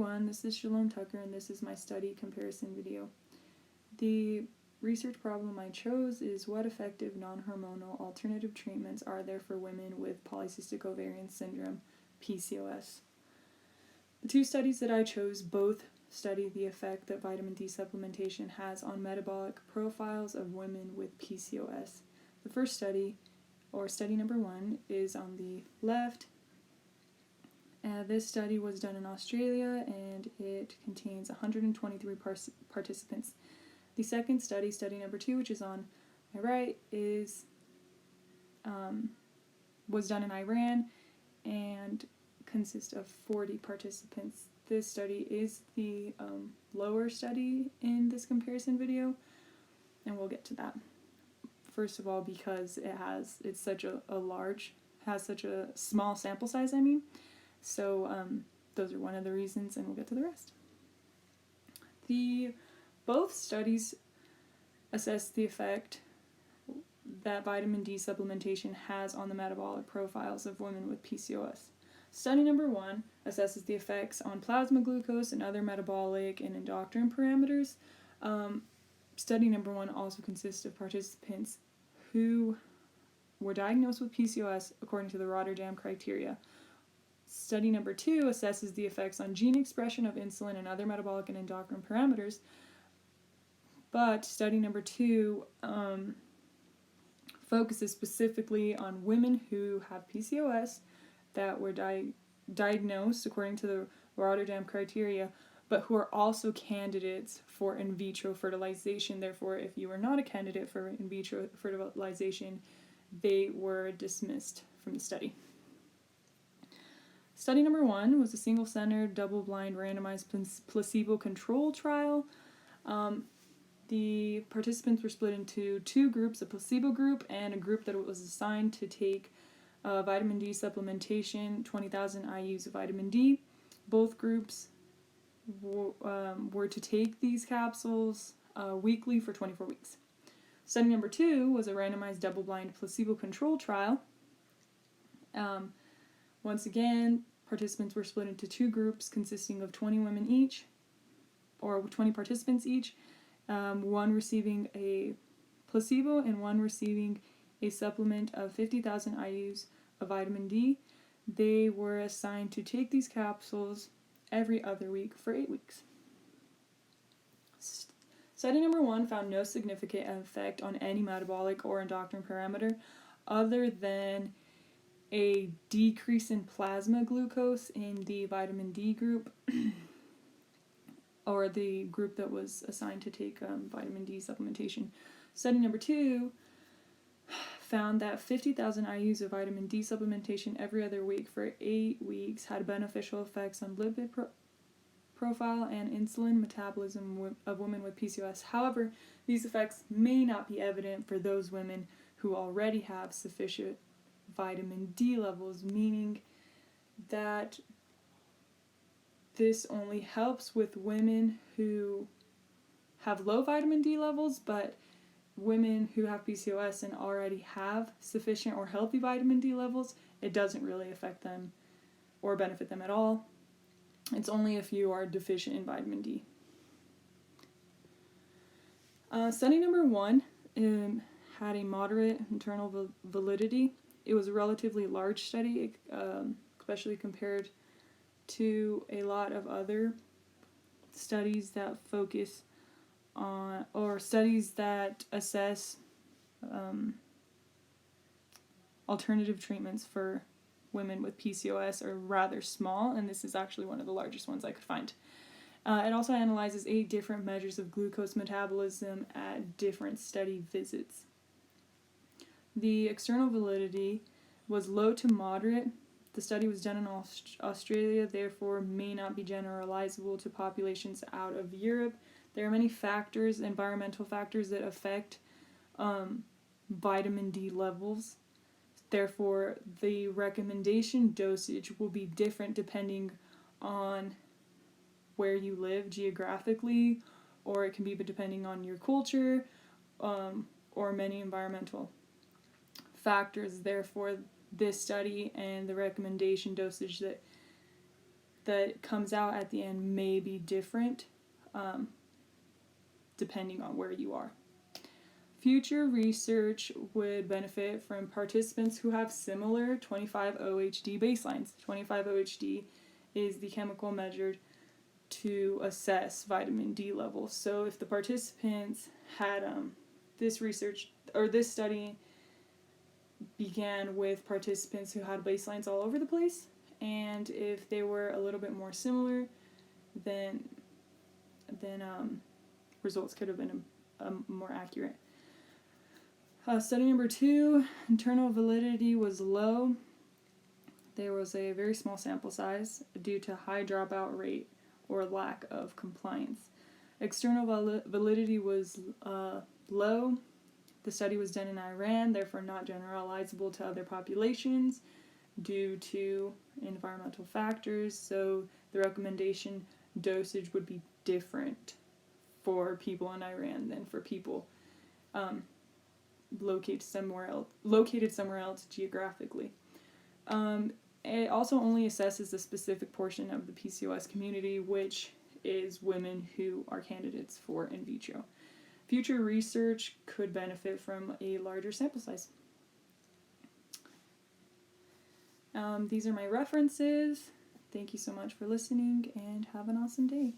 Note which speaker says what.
Speaker 1: everyone, this is Shalom Tucker and this is my study comparison video. The research problem I chose is what effective non-hormonal alternative treatments are there for women with polycystic ovarian syndrome, PCOS. The two studies that I chose both study the effect that vitamin D supplementation has on metabolic profiles of women with PCOS. The first study, or study number 1, is on the left. This study was done in Australia and it contains 123 participants. The second study, study number 2, which is on my right, was done in Iran and consists of 40 participants. This study is the lower study in this comparison video, and we'll get to that. First of all, because has such a small sample size, So those are one of the reasons, and we'll get to the rest. Both studies assess the effect that vitamin D supplementation has on the metabolic profiles of women with PCOS. Study number 1 assesses the effects on plasma glucose and other metabolic and endocrine parameters. Study number 1 also consists of participants who were diagnosed with PCOS according to the Rotterdam criteria. Study number 2 assesses the effects on gene expression of insulin and other metabolic and endocrine parameters. But study number 2 focuses specifically on women who have PCOS that were diagnosed according to the Rotterdam criteria, but who are also candidates for in vitro fertilization. Therefore, if you are not a candidate for in vitro fertilization, they were dismissed from the study. Study number 1 was a single-centered, double-blind, randomized, placebo-controlled trial. The participants were split into 2 groups, a placebo group and a group that was assigned to take vitamin D supplementation, 20,000 IUs of vitamin D. Both groups were to take these capsules weekly for 24 weeks. Study number 2 was a randomized, double-blind, placebo-controlled trial. Once again, participants were split into 2 groups consisting of 20 women each, or 20 participants each, one receiving a placebo and one receiving a supplement of 50,000 IUs of vitamin D. They were assigned to take these capsules every other week for 8 weeks. Study number 1 found no significant effect on any metabolic or endocrine parameter other than a decrease in plasma glucose in the vitamin D group, or the group that was assigned to take vitamin D supplementation. Study number 2 found that 50,000 IUs of vitamin D supplementation every other week for 8 weeks had beneficial effects on lipid profile and insulin metabolism of women with PCOS. However, these effects may not be evident for those women who already have sufficient vitamin D levels, meaning that this only helps with women who have low vitamin D levels, but women who have PCOS and already have sufficient or healthy vitamin D levels, it doesn't really affect them or benefit them at all. It's only if you are deficient in vitamin D. Study number 1 had a moderate internal validity. It was a relatively large study, especially compared to a lot of other studies that focus on, or studies that assess alternative treatments for women with PCOS are rather small, and this is actually one of the largest ones I could find. It also analyzes 8 different measures of glucose metabolism at different study visits. The external validity was low to moderate. The study was done in Australia, therefore may not be generalizable to populations out of Europe. There are many factors, environmental factors, that affect vitamin D levels. Therefore, the recommendation dosage will be different depending on where you live geographically, or it can be depending on your culture, or many environmental factors. Therefore, this study and the recommendation dosage that comes out at the end may be different depending on where you are. Future research would benefit from participants who have similar 25-OHD baselines. 25-OHD is the chemical measured to assess vitamin D levels. So if the participants had this research or this study began with participants who had baselines all over the place, and if they were a little bit more similar, then results could have been more accurate. Study number 2, internal validity was low. There was a very small sample size due to high dropout rate or lack of compliance. External validity was low. The study was done in Iran, therefore not generalizable to other populations due to environmental factors, so the recommendation dosage would be different for people in Iran than for people located somewhere else geographically. It also only assesses a specific portion of the PCOS community, which is women who are candidates for in vitro. Future research could benefit from a larger sample size. These are my references. Thank you so much for listening, and have an awesome day.